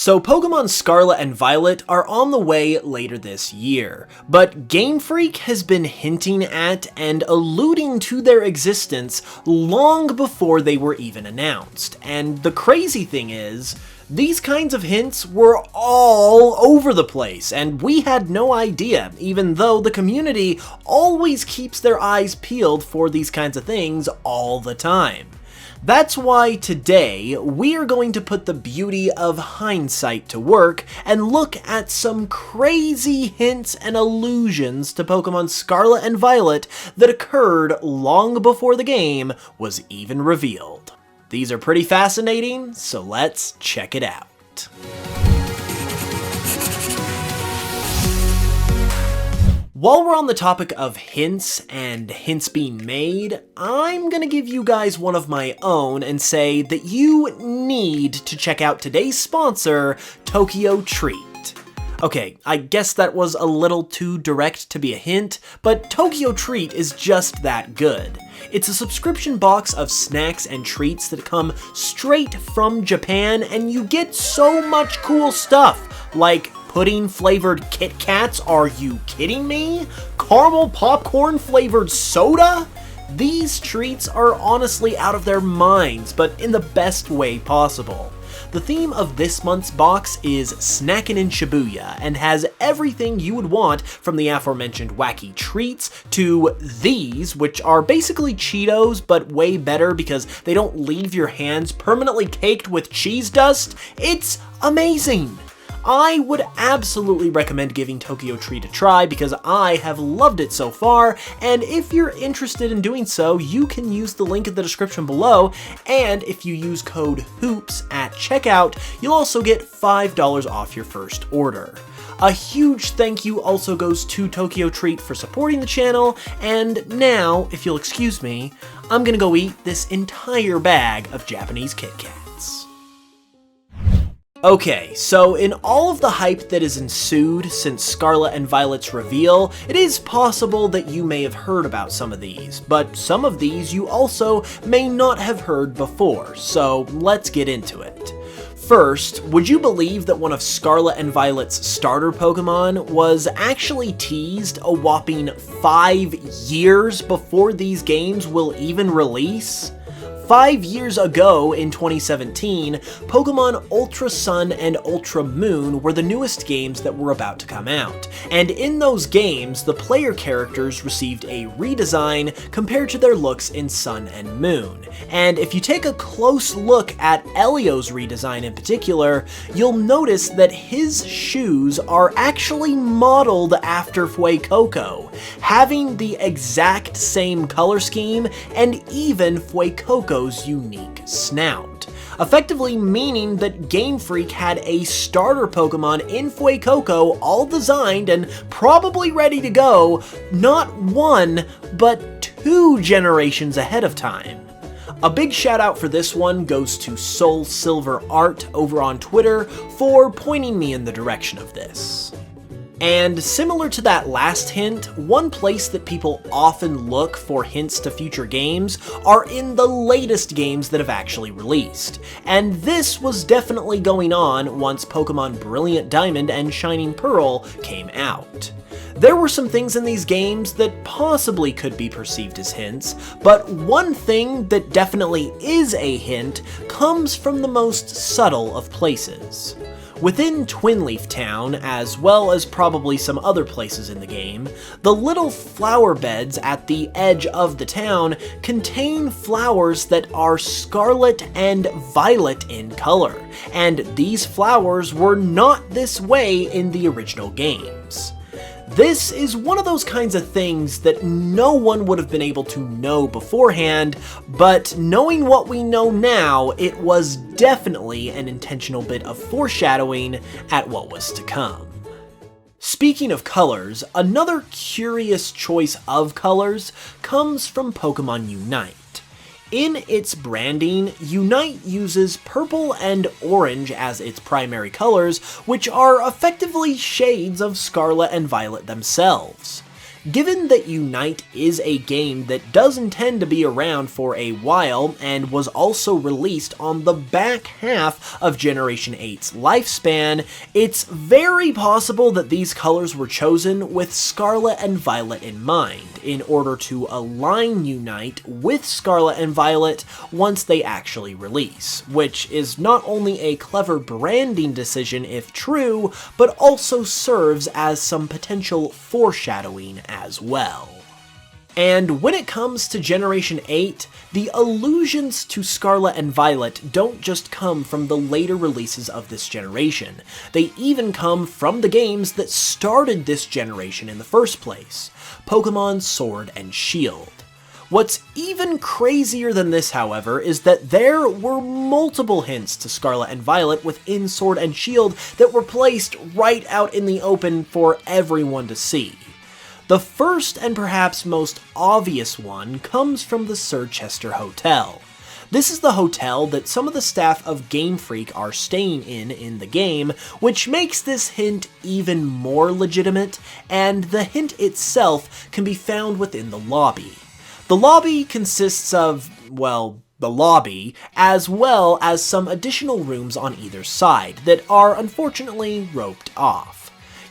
So Pokémon Scarlet and Violet are on the way later this year, but Game Freak has been hinting at and alluding to their existence long before they were even announced. And the crazy thing is, these kinds of hints were all over the place, and we had no idea, even though the community always keeps their eyes peeled for these kinds of things all the time. That's why today we are going to put the beauty of hindsight to work and look at some crazy hints and allusions to Pokémon Scarlet and Violet that occurred long before the game was even revealed. These are pretty fascinating, so let's check it out. While we're on the topic of hints and hints being made, I'm gonna give you guys one of my own and say that you need to check out today's sponsor, Tokyo Treat. Okay, I guess that was a little too direct to be a hint, but Tokyo Treat is just that good. It's a subscription box of snacks and treats that come straight from Japan, and you get so much cool stuff, like pudding-flavored Kit Kats, are you kidding me? Caramel popcorn flavored soda? These treats are honestly out of their minds, but in the best way possible. The theme of this month's box is Snackin' in Shibuya, and has everything you would want from the aforementioned wacky treats to these, which are basically Cheetos, but way better because they don't leave your hands permanently caked with cheese dust. It's amazing! I would absolutely recommend giving Tokyo Treat a try because I have loved it so far, and if you're interested in doing so, you can use the link in the description below, and if you use code HOOPS at checkout, you'll also get $5 off your first order. A huge thank you also goes to Tokyo Treat for supporting the channel, and now, if you'll excuse me, I'm gonna go eat this entire bag of Japanese Kit Kats. Okay, so in all of the hype that has ensued since Scarlet and Violet's reveal, it is possible that you may have heard about some of these, but some of these you also may not have heard before, so let's get into it. First, would you believe that one of Scarlet and Violet's starter Pokemon was actually teased a whopping 5 years before these games will even release? 5 years ago, in 2017, Pokémon Ultra Sun and Ultra Moon were the newest games that were about to come out, and in those games, the player characters received a redesign compared to their looks in Sun and Moon. And if you take a close look at Elio's redesign in particular, you'll notice that his shoes are actually modeled after Fuecoco, having the exact same color scheme and even Fuecoco's unique snout, effectively meaning that Game Freak had a starter Pokemon in Fuecoco all designed and probably ready to go, not 1, but 2 generations ahead of time. A big shout out for this one goes to Soul Silver Art over on Twitter for pointing me in the direction of this. And similar to that last hint, one place that people often look for hints to future games are in the latest games that have actually released. And this was definitely going on once Pokemon Brilliant Diamond and Shining Pearl came out. There were some things in these games that possibly could be perceived as hints, but one thing that definitely is a hint comes from the most subtle of places. Within Twinleaf Town, as well as probably some other places in the game, the little flower beds at the edge of the town contain flowers that are scarlet and violet in color, and these flowers were not this way in the original games. This is one of those kinds of things that no one would have been able to know beforehand, but knowing what we know now, it was definitely an intentional bit of foreshadowing at what was to come. Speaking of colors, another curious choice of colors comes from Pokemon Unite. In its branding, Unite uses purple and orange as its primary colors, which are effectively shades of Scarlet and Violet themselves. Given that Unite is a game that does intend to be around for a while and was also released on the back half of Generation 8's lifespan, it's very possible that these colors were chosen with Scarlet and Violet in mind, in order to align Unite with Scarlet and Violet once they actually release, which is not only a clever branding decision if true, but also serves as some potential foreshadowing as well. And when it comes to Generation 8, the allusions to Scarlet and Violet don't just come from the later releases of this generation, they even come from the games that started this generation in the first place, Pokémon Sword and Shield. What's even crazier than this, however, is that there were multiple hints to Scarlet and Violet within Sword and Shield that were placed right out in the open for everyone to see. The first and perhaps most obvious one comes from the Sir Chester Hotel. This is the hotel that some of the staff of Game Freak are staying in the game, which makes this hint even more legitimate, and the hint itself can be found within the lobby. The lobby consists of, well, the lobby, as well as some additional rooms on either side that are unfortunately roped off.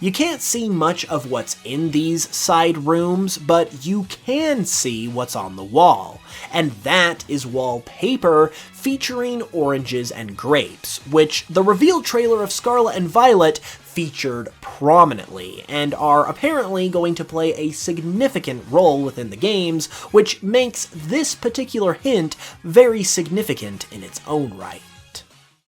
You can't see much of what's in these side rooms, but you can see what's on the wall, and that is wallpaper featuring oranges and grapes, which the reveal trailer of Scarlet and Violet featured prominently, and are apparently going to play a significant role within the games, which makes this particular hint very significant in its own right.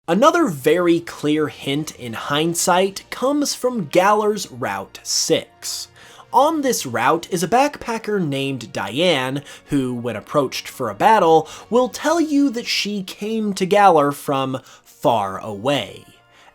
Another very clear hint in hindsight comes from Galar's Route 6. On this route is a backpacker named Diane, who, when approached for a battle, will tell you that she came to Galar from far away.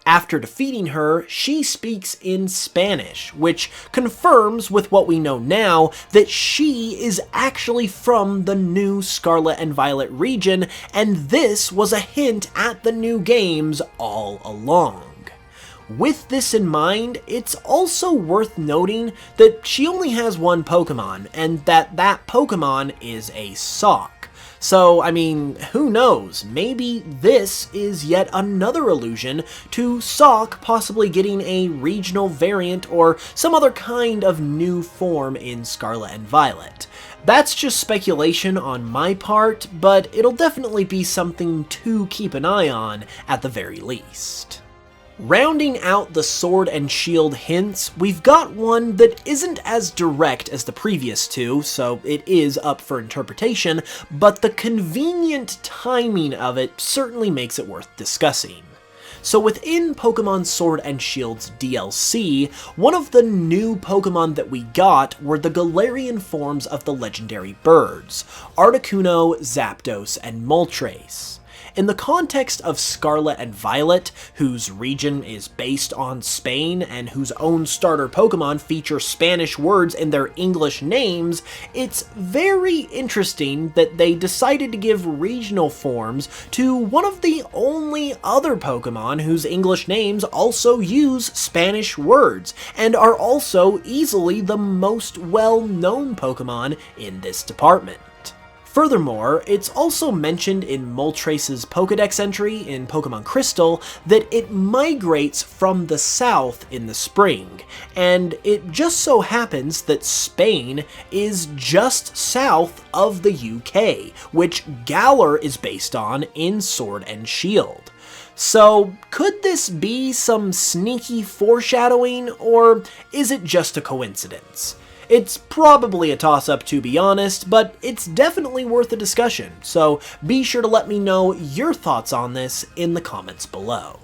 After defeating her, she speaks in Spanish, which confirms with what we know now that she is actually from the new Scarlet and Violet region, and this was a hint at the new games all along. With this in mind, it's also worth noting that she only has one Pokemon, and that Pokemon is a sock. So, I mean, who knows, maybe this is yet another allusion to Sock possibly getting a regional variant or some other kind of new form in Scarlet and Violet. That's just speculation on my part, but it'll definitely be something to keep an eye on at the very least. Rounding out the Sword and Shield hints, we've got one that isn't as direct as the previous two, so it is up for interpretation, but the convenient timing of it certainly makes it worth discussing. So within Pokémon Sword and Shield's DLC, one of the new Pokémon that we got were the Galarian forms of the legendary birds, Articuno, Zapdos, and Moltres. In the context of Scarlet and Violet, whose region is based on Spain and whose own starter Pokemon feature Spanish words in their English names, it's very interesting that they decided to give regional forms to one of the only other Pokemon whose English names also use Spanish words, and are also easily the most well-known Pokemon in this department. Furthermore, it's also mentioned in Moltres' Pokédex entry in Pokémon Crystal that it migrates from the south in the spring, and it just so happens that Spain is just south of the UK, which Galar is based on in Sword and Shield. So, could this be some sneaky foreshadowing, or is it just a coincidence? It's probably a toss-up to be honest, but it's definitely worth a discussion, so be sure to let me know your thoughts on this in the comments below.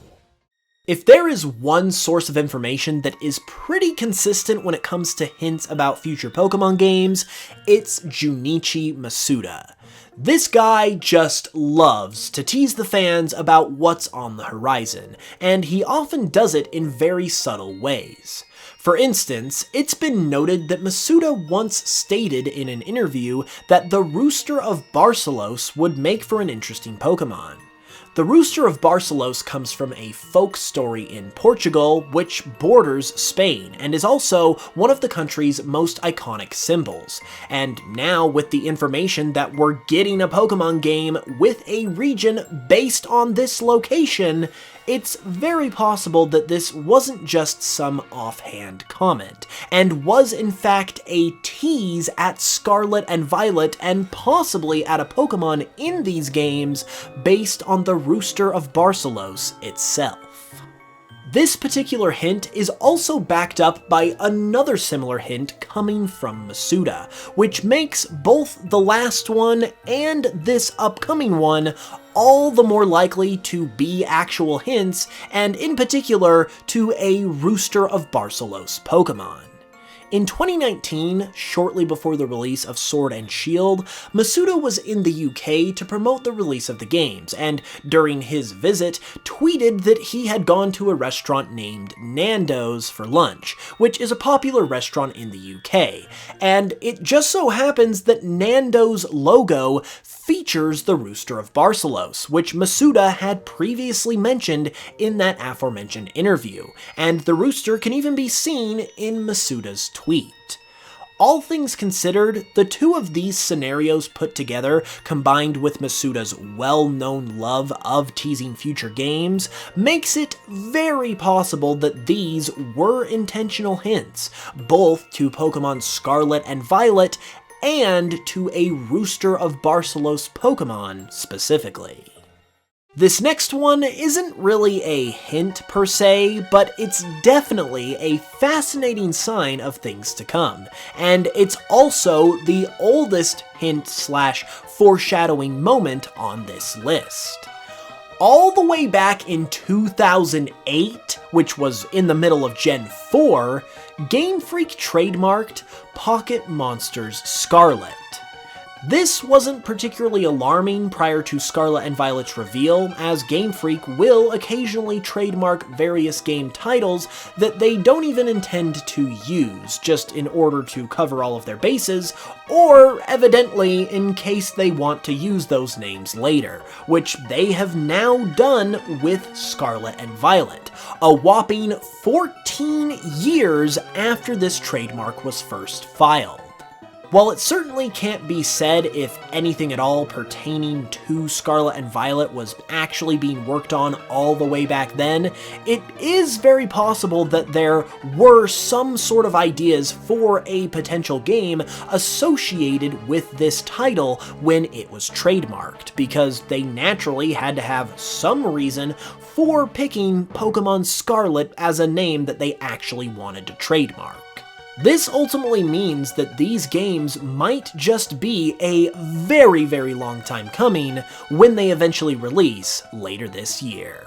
If there is one source of information that is pretty consistent when it comes to hints about future Pokemon games, it's Junichi Masuda. This guy just loves to tease the fans about what's on the horizon, and he often does it in very subtle ways. For instance, it's been noted that Masuda once stated in an interview that the Rooster of Barcelos would make for an interesting Pokemon. The Rooster of Barcelos comes from a folk story in Portugal, which borders Spain, and is also one of the country's most iconic symbols. And now, with the information that we're getting a Pokemon game with a region based on this location, it's very possible that this wasn't just some offhand comment, and was in fact a tease at Scarlet and Violet and possibly at a Pokemon in these games based on the Rooster of Barcelos itself. This particular hint is also backed up by another similar hint coming from Masuda, which makes both the last one and this upcoming one all the more likely to be actual hints, and in particular to a Rooster of Barcelos Pokemon. In 2019, shortly before the release of Sword and Shield, Masuda was in the UK to promote the release of the games, and during his visit, tweeted that he had gone to a restaurant named Nando's for lunch, which is a popular restaurant in the UK, and it just so happens that Nando's logo features the Rooster of Barcelos, which Masuda had previously mentioned in that aforementioned interview, and the rooster can even be seen in Masuda's tweet. All things considered, the two of these scenarios put together, combined with Masuda's well-known love of teasing future games, makes it very possible that these were intentional hints, both to Pokémon Scarlet and Violet and to a Rooster of Barcelos Pokemon specifically. This next one isn't really a hint per se, but it's definitely a fascinating sign of things to come, and it's also the oldest hint/foreshadowing moment on this list. All the way back in 2008, which was in the middle of Gen 4, Game Freak trademarked Pocket Monsters Scarlet. This wasn't particularly alarming prior to Scarlet and Violet's reveal, as Game Freak will occasionally trademark various game titles that they don't even intend to use, just in order to cover all of their bases, or evidently in case they want to use those names later, which they have now done with Scarlet and Violet, a whopping 14 years after this trademark was first filed. While it certainly can't be said if anything at all pertaining to Scarlet and Violet was actually being worked on all the way back then, it is very possible that there were some sort of ideas for a potential game associated with this title when it was trademarked, because they naturally had to have some reason for picking Pokémon Scarlet as a name that they actually wanted to trademark. This ultimately means that these games might just be a very, very long time coming when they eventually release later this year.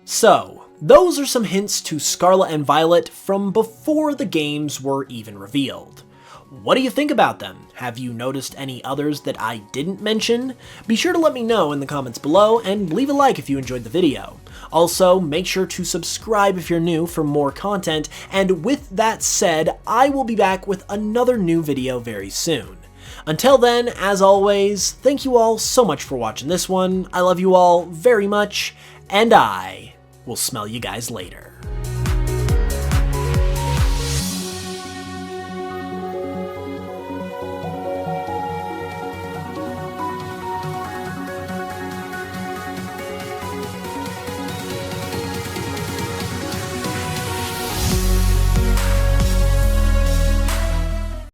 So, those are some hints to Scarlet and Violet from before the games were even revealed. What do you think about them? Have you noticed any others that I didn't mention? Be sure to let me know in the comments below, and leave a like if you enjoyed the video. Also, make sure to subscribe if you're new for more content, and with that said, I will be back with another new video very soon. Until then, as always, thank you all so much for watching this one, I love you all very much, and I will smell you guys later.